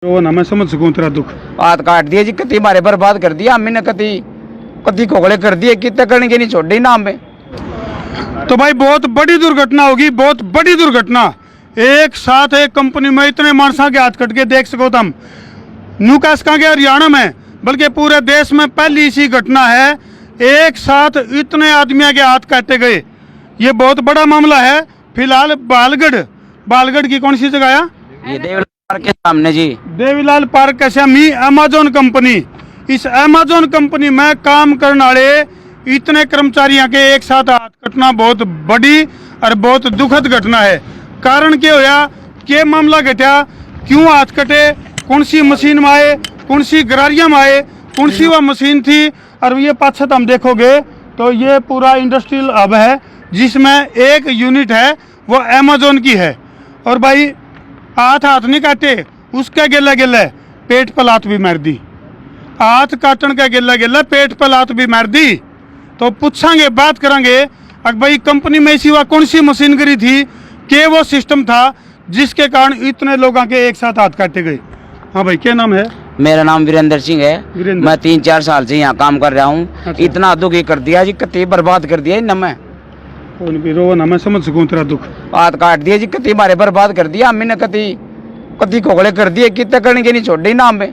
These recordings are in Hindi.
वो ना मैं समझ सकूं तेरा दुख। हाथ काट दिए जी, कति मारे बर्बाद कर दिया हमने, कति कति खोखले कर दिए, कितने करने के नहीं छोड़ दी नाम में। तो भाई बहुत बड़ी दुर्घटना होगी, बहुत बड़ी दुर्घटना। एक साथ एक कंपनी में इतने मानसा के हाथ कट के देख सको तुम, न्यूकास के हरियाणा में बल्कि पूरे देश में पहली इसी घटना है। एक साथ इतने आदमियों के हाथ काटे गए, ये बहुत बड़ा मामला है। फिलहाल बालगढ़ की कौन सी जगह है? ये देवलाल पार्क के सामने जी, देवीलाल पार्क का शामी अमेजोन कंपनी। इस अमेजोन कंपनी में काम करने वाले इतने कर्मचारियों के एक साथ हाथ कटना बहुत बड़ी और बहुत दुखद घटना है। कारण क्या होया, क्या मामला घटा, क्यों हाथ कटे, कौन सी मशीन में आए, कौन सी गरारिया में आए, कौन सी वह मशीन थी। और ये पाछे हम देखोगे तो ये पूरा इंडस्ट्रियल हब है जिसमें एक यूनिट है वो अमेजोन की है। और भाई हाथ नहीं काटे, उसका गेला गेला पेट पर लात भी मार दी। हाथ काटन का गेला गेला पेट पर लात भी मार दी। तो पूछांगे, बात करेंगे अगर भाई कंपनी में ऐसी वह कौन सी मशीन करी थी, के वो सिस्टम था जिसके कारण इतने लोगों के एक साथ हाथ काटे गए। हाँ भाई, क्या नाम है? मेरा नाम वीरेंद्र सिंह है। मैं 3-4 साल से यहाँ काम कर रहा हूँ। अच्छा। इतना दुखी कर दिया जी, कति बर्बाद कर दिया इन में। रो ना मैं समझ सकूं तेरा दुख। हाथ काट दिए जी, कति मारे बर्बाद कर दिया हमने, कति कति खोखले कर दिए, कितने करने के नहीं छोड़ दी नाम में।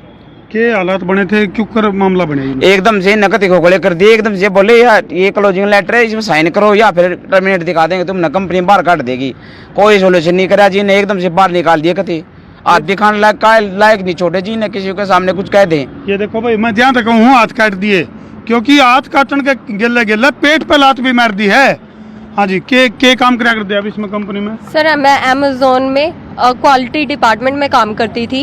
के हालात बने थे, क्यों कर मामला बने? एकदम से नकद खोखले कर दिए, एकदम से बोले यार ये क्लोजिंग लेटर है, इसमें साइन करो या फिर टर्मिनेट दिखा देंगे, तुमने कंपनी बाहर काट देगी। कोई सोल्यूशन नहीं करा जी ने, एकदम से बाहर निकाल दिए। कति हाथ दिखाने लायक नहीं छोड़े जी ने, किसी के सामने कुछ कह दें। ये देखो भाई, मैं ध्यान रखा हूँ, हाथ काट दिए क्योंकि हाथ काटने के गेला पेट पे लात भी मार दी है। हाँ जी, के काम करा करते हैं अब इसमें कंपनी में? सर मैं अमेज़न में क्वालिटी डिपार्टमेंट में काम करती थी।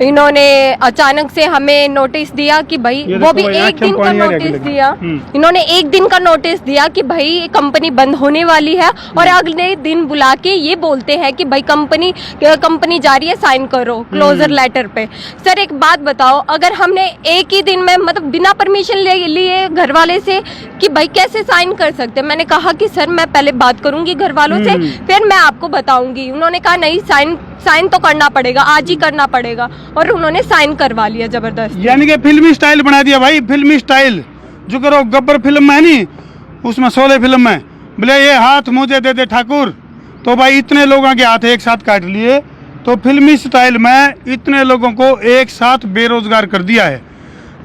इन्होंने अचानक से हमें नोटिस दिया कि भाई, वो भी एक दिन का नोटिस दिया। इन्होंने एक दिन का नोटिस दिया कि भाई कंपनी बंद होने वाली है, और अगले दिन बुला के ये बोलते हैं कि भाई कंपनी जा रही है, साइन करो क्लोजर लेटर पे। सर एक बात बताओ, अगर हमने एक ही दिन में मतलब बिना परमिशन लिए घर वाले से कि भाई कैसे साइन कर सकते, मैंने कहा कि सर मैं पहले बात करूंगी घर वालों से, फिर मैं आपको बताऊंगी। उन्होंने कहा नहीं, साइन तो करना पड़ेगा, आज ही करना पड़ेगा, और उन्होंने साइन करवा लिया जबरदस्त। यानी कि फिल्मी स्टाइल बना दिया भाई, फिल्मी स्टाइल जो करो गब्बर फिल्म में है नहीं, उसमें 16 फिल्म में बोले ये हाथ मुझे दे दे ठाकुर, तो भाई इतने लोगों के हाथ एक साथ काट लिए। तो फिल्मी स्टाइल में इतने लोगों को एक साथ बेरोजगार कर दिया है।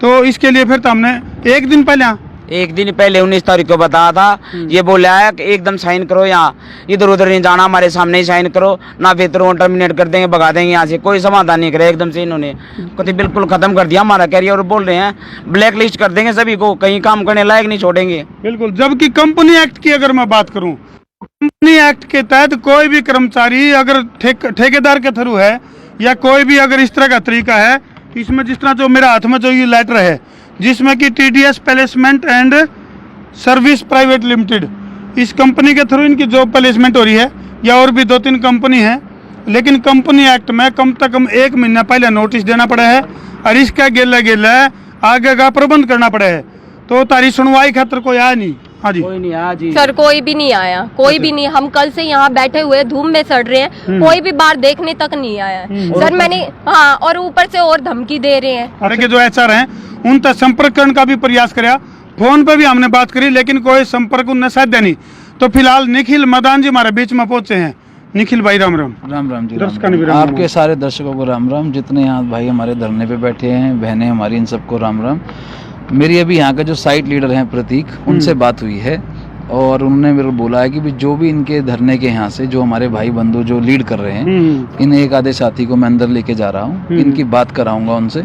तो इसके लिए फिर तो हमने एक दिन पहले 19 तारीख को बताया था, ये बोला है कि एकदम साइन करो, यहाँ इधर उधर नहीं जाना, हमारे सामने ही साइन करो, ना फिर टर्मिनेट कर देंगे, भगा देंगे यहाँ से। कोई समाधान नहीं करे, एकदम से इन्होंने कभी बिल्कुल खत्म कर दिया हमारा कैरियर, और बोल रहे हैं ब्लैक लिस्ट कर देंगे सभी को, कहीं काम करने लायक नहीं छोड़ेंगे। बिल्कुल, जबकि कंपनी एक्ट की अगर मैं बात करूँ, कंपनी एक्ट के तहत कोई भी कर्मचारी अगर ठेकेदार के थ्रू है या कोई भी अगर इस तरह का तरीका है, इसमें जिस तरह जो मेरे हाथ में जो ये लेटर है जिसमें कि TDS placement and service private limited, इस कंपनी के थ्रू इनकी जॉब प्लेसमेंट हो रही है, या और भी 2-3 कंपनी है, लेकिन कंपनी एक्ट में कम से कम 1 महीना पहले नोटिस देना पड़ा है, और इसका गेला आगे का प्रबंध करना पड़ा है। तो तारी सुनवाई खातर कोई आया नहीं? हाँ जी, कोई नहीं आया जी सर, कोई भी नहीं आया, कोई भी नहीं। हम कल से यहाँ बैठे हुए धूप में सड़ रहे हैं, कोई भी बाहर देखने तक नहीं आया है सर। मैंने हाँ, और ऊपर से और धमकी दे रहे हैं। अरे के जो HR हैं उन तक संपर्क करने का भी प्रयास कराया, फोन पे भी हमने बात करी, लेकिन कोई संपर्क उनने साधा नहीं। तो फिलहाल निखिल मदान जी हमारे बीच में पहुंचे हैं। निखिल भाई राम राम। राम राम जी। राम। आपके सारे दर्शकों को राम राम, जितने यहाँ भाई हमारे धरने पे बैठे हैं, बहनें हमारी, इन सबको राम राम। मेरी अभी यहाँ का जो साइट लीडर हैं प्रतीक, उनसे बात हुई है, और उन्होंने मेरे को बोला है कि भी जो भी इनके धरने के यहाँ से जो हमारे भाई बंधु जो लीड कर रहे हैं, इन एक आधे साथी को मैं अंदर लेके जा रहा हूँ, इनकी बात कराऊंगा उनसे,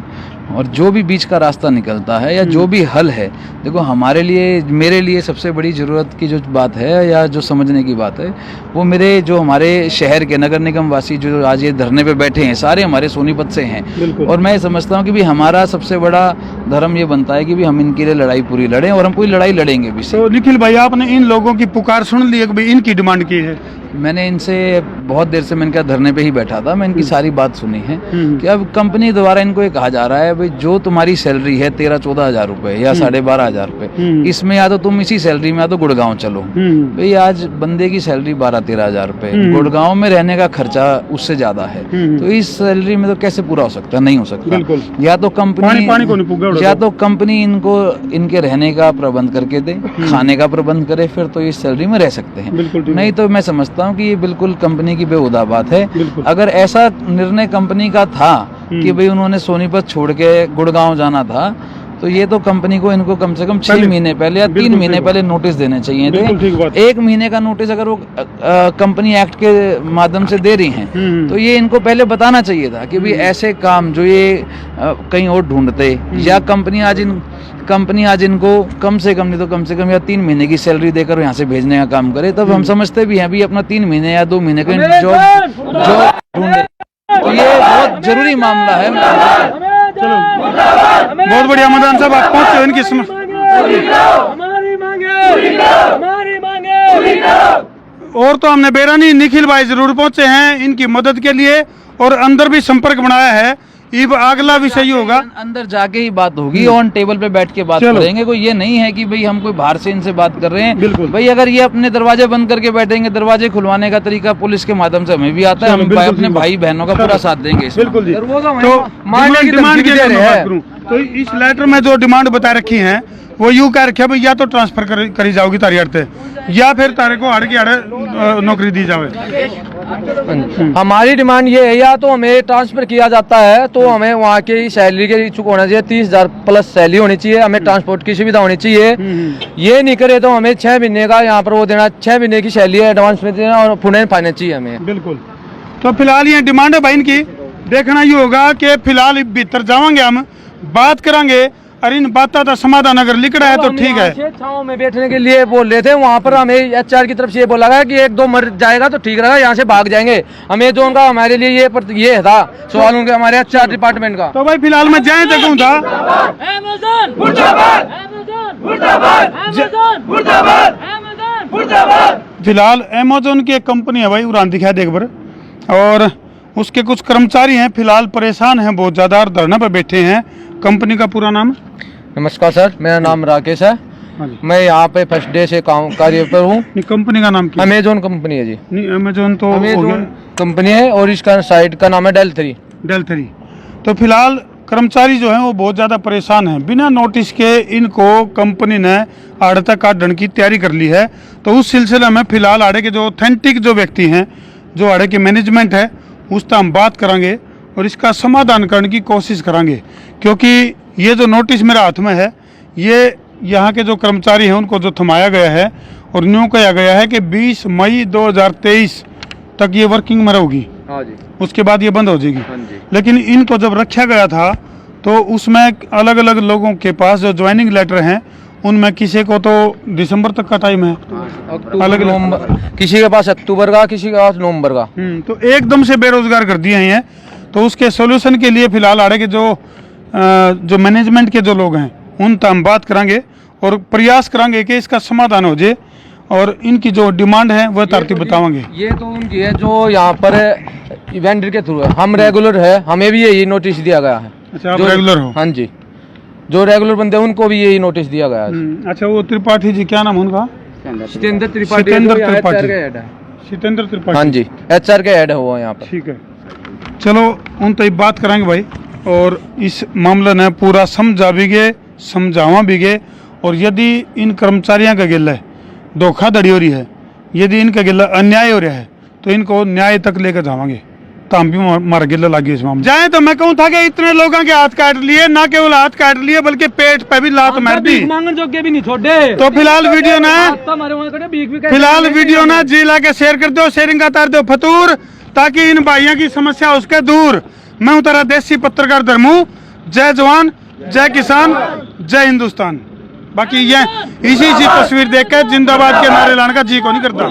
और जो भी बीच का रास्ता निकलता है या जो भी हल है, देखो हमारे लिए, मेरे लिए सबसे बड़ी ज़रूरत की जो बात है या जो समझने की बात है, वो मेरे जो हमारे शहर के नगर निगम वासी जो आज ये धरने पे बैठे हैं, सारे हमारे सोनीपत से हैं। और मैं समझता हूँ कि भी हमारा सबसे बड़ा धर्म ये बनता है कि भी हम इनके लिए लड़ाई पूरी लड़ें, और हम पूरी लड़ाई लड़ेंगे भी। तो निखिल भाई, आपने इन लोगों की पुकार सुन ली, भाई इनकी डिमांड की है? मैंने इनसे बहुत देर से, मैं इनका धरने पे ही बैठा था, मैं इनकी सारी बात सुनी है कि अब कंपनी द्वारा इनको ये कहा जा रहा है भाई जो तुम्हारी सैलरी है 13-14 हजार रुपए या 12,500 रुपए, इसमें या तो तुम इसी सैलरी में या तो गुड़गांव चलो। भाई आज बंदे की सैलरी 12-13 हजार रुपए, गुड़गांव में रहने का खर्चा उससे ज्यादा है, तो इस सैलरी में तो कैसे पूरा हो सकता है? नहीं हो सकता। या तो कंपनी इनको इनके रहने का प्रबंध करके दे, खाने का प्रबंध करे, फिर तो इस सैलरी में रह सकते हैं। नहीं तो मैं समझता हूँ कि ये बिल्कुल कंपनी की बेहुदा बात है। अगर ऐसा निर्णय कंपनी का था कि भाई उन्होंने सोनीपत छोड़ के गुड़गांव जाना था, तो ये तो कंपनी को इनको कम से कम 6 महीने पहले या 3 महीने पहले नोटिस देने चाहिए थे। 1 महीने का नोटिस अगर वो कंपनी एक्ट के माध्यम से दे रही हैं, तो ये इनको पहले बताना चाहिए था कि भाई ऐसे काम जो ये कहीं और ढूंढते, या कंपनी आज इनको कम से कम नहीं तो कम से कम या 3 महीने की सैलरी देकर यहाँ से भेजने का काम करे, तब हम समझते भी हैं भी अपना 3 महीने या 2 महीने का जॉब ढूंढे। तो ये बहुत जरूरी मामला है। चलो बहुत बढ़िया मदान साहब, आप पहुंचे हो इनकी और तो हमने बेरानी निखिल भाई जरूर पहुंचे हैं इनकी मदद के लिए, और अंदर भी संपर्क बनाया है। अब अगला विषय ही होगा, अंदर जाके ही बात होगी, ऑन टेबल पे बैठ के बात करेंगे। कोई ये नहीं है कि भाई हम कोई बाहर से इनसे बात कर रहे हैं। बिल्कुल भाई, अगर ये अपने दरवाजे बंद करके बैठेंगे, दरवाजे खुलवाने का तरीका पुलिस के माध्यम से हमें भी आता है, हम अपने भाई बहनों का पूरा साथ देंगे। बिल्कुल जी। तो इस लेटर में जो डिमांड बता रखी है वो यूँ कह रखे भाई, या तो ट्रांसफर करी जाओगी तारी अड़ते, या फिर तारे को अड़ के अड़ नौकरी दी जावे। हमारी डिमांड ये है, या तो हमें ट्रांसफर किया जाता है तो हमें वहाँ की सैलरी के इच्छुक होना चाहिए, 30,000 प्लस सैलरी होनी चाहिए, हमें ट्रांसपोर्ट की सुविधा होनी चाहिए। ये नहीं करे तो हमें 6 महीने का यहाँ पर वो देना, 6 महीने की सैलरी एडवांस में देना और पुणे फाइनेंस चाहिए हमें। बिल्कुल। तो फिलहाल ये डिमांड है भाई इनकी, देखना ये होगा कि फिलहाल भीतर जाएंगे, हम बात करेंगे, और इन बातों का समाधान अगर लिख रहा है तो ठीक है। छांव में बैठने के लिए बोल रहे थे, वहाँ पर हमें HR की तरफ से ये बोला गया कि 1-2 मर जाएगा तो ठीक रहेगा, यहाँ से भाग जाएंगे। हमें जो उनका हमारे लिए ये था सवाल उनके हमारे HR डिपार्टमेंट का। तो भाई फिलहाल मैं जाए देखूँ था फिलहाल अमेज़न की एक कंपनी है भाई, उड़ान दिखाई देख बर, और उसके कुछ कर्मचारी हैं फिलहाल परेशान हैं बहुत ज्यादा, और धरना पर बैठे हैं। कंपनी का पूरा नाम? नमस्कार सर, मेरा नाम राकेश है, मैं यहाँ पे फर्स्ट डे से कार्य पर हूँ। कंपनी का नाम क्या? अमेज़न कंपनी है जी। नहीं, अमेज़न तो अमेज़न कंपनी है और इसका साइट का नाम है डेल 3। तो फिलहाल कर्मचारी जो हैं वो बहुत ज़्यादा परेशान हैं। बिना नोटिस के इनको कंपनी ने आड़ता काटने की तैयारी कर ली है। तो उस सिलसिले में फिलहाल आड़े के जो ऑथेंटिक जो व्यक्ति हैं, जो आड़े के मैनेजमेंट है, उसका हम बात करेंगे और इसका समाधान करने की कोशिश करेंगे। क्योंकि ये जो नोटिस मेरे हाथ में है, ये यहाँ के जो कर्मचारी हैं उनको जो थमाया गया है और न्यू कहा गया है कि 20 मई 2023 तक ये वर्किंग में रहेगी। हाँ जी। उसके बाद ये बंद हो जाएगी। हाँ जी। लेकिन इनको जब रखा गया था तो उसमें अलग अलग लोगों के पास जो ज्वाइनिंग लेटर हैं उनमें किसी को तो दिसंबर तक का टाइम है, अलग नवंबर, किसी के पास अक्टूबर का, किसी के पास नवंबर का। तो एकदम से बेरोजगार कर दिए हैं। तो उसके सॉल्यूशन के लिए फिलहाल आड़े के जो मैनेजमेंट के जो लोग हैं उन तक हम बात करेंगे और प्रयास करेंगे कि इसका समाधान हो जाए, और इनकी जो डिमांड है वह तरतीब बताएंगे। ये तो उनकी है जो यहाँ पर वेंडर के थ्रू है, हम रेगुलर है, हमें भी यही नोटिस दिया गया है। अच्छा, आप रेगुलर हो? हाँ जी, जो रेगुलर बंदे हैं उनको भी यही नोटिस दिया गया है। अच्छा, वो त्रिपाठी जी, क्या नाम है उनका? सितेंद्र त्रिपाठी। सितेंद्र त्रिपाठी। हाँ जी, HR के हेड है वो यहाँ पर। ठीक है, चलो उन तक बात करेंगे भाई, और इस मामले ने पूरा समझावा भी गए। और यदि इन कर्मचारियों का गिला धोखाधड़ी हो रही है, यदि इनका गिला अन्याय हो रहा है, तो इनको न्याय तक लेकर जावांगे। तो हम भी मार गिला लगे इस मामले जाए। तो मैं कहूँ था कि इतने लोगों के हाथ काट लिए, ना केवल हाथ काट लिए बल्कि पेट पे भी लात मार दी। भी नहीं छोड़े। तो फिलहाल वीडियो ना जी ला के शेयर कर दो, शेयरिंग का तार दो फतूर, ताकि इन भाइयों की समस्या उसके दूर। मैं हूँ तेरा देसी पत्रकार धर्मू। जय जवान, जय किसान, जय हिंदुस्तान। बाकी ये इसी तस्वीर देख के जिंदाबाद के नारे लाने का जी को नहीं करता।